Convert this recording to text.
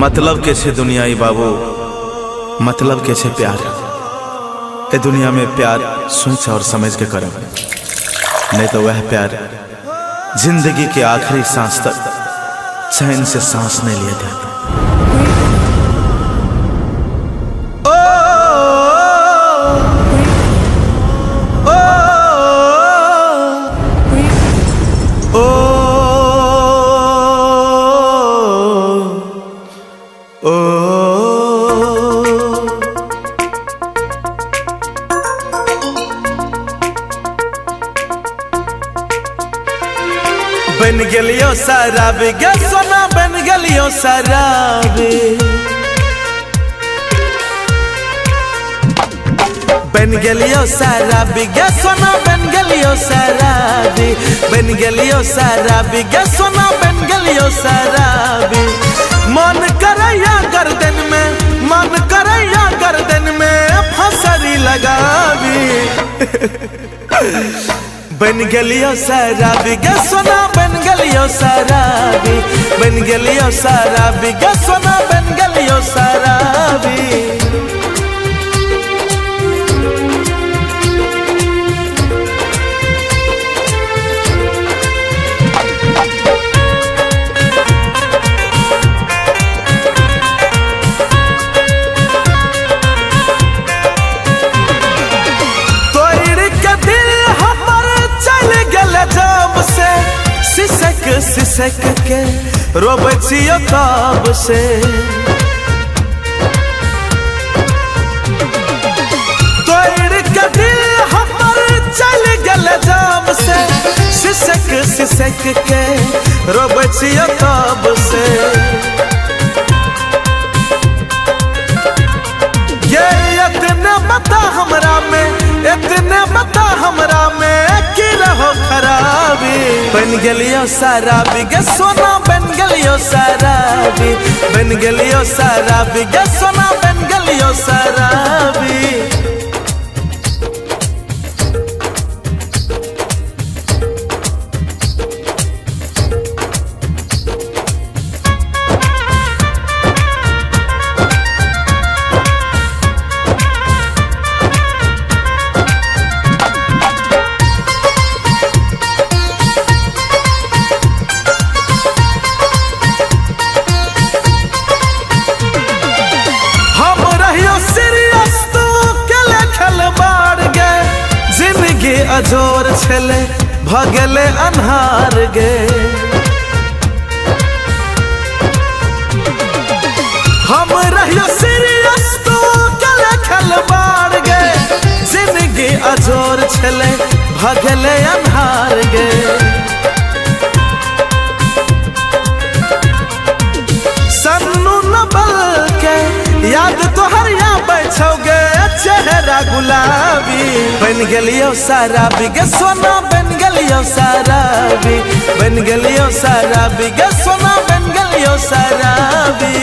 मतलब के छे दुनियाई बाबू, मतलब के छे प्यार। ए दुनिया में प्यार सोच और समझ के करब, नहीं तो वह प्यार जिंदगी के आखिरी सांस तक चैन से सांस नहीं लिया जाता। बन गलियो शराबी गे सोना, बन गलियो शराबी, बन गलियो शराबी गे सोना, बन गलियो शराबी, बन गलियो शराबी गे सोना, बन गलियो शराबी। मन करैया गर्दन में, मन करैया गर्दन में फसरी लगावी। बन गलियो शराबी गे सोना, बन गलियो शराबी, बन गलियो शराबी गे सोना, बन गलियो शराबी। सिसक के रोबै छियो तब से, तोड़ के दिल हमर चल गेल जाम से। सिसक सिसक के रोबै छियो तब से। ये इतने बता हमरा में, इतने बता हमरा में की रहो खराबी। बन गलियो शराबी गे सोना, बन गलियो शराबी, बन गलियो शराबी गे सोना, बन गलियो शराबी। अजोर छले भगले अन्हार गे, हम रहियो सीरियस तो कले खलबार गे। जिंदगी अजोर छले भगले अन्हार गे। सन्नू नबल के याद तोहर या बैठोगे चेहरा गुलाबी। बन गलियो शराबी गे सोना, बन गलियो शराबी, बन गलियो शराबी गे सोना, बन गलियो शराबी।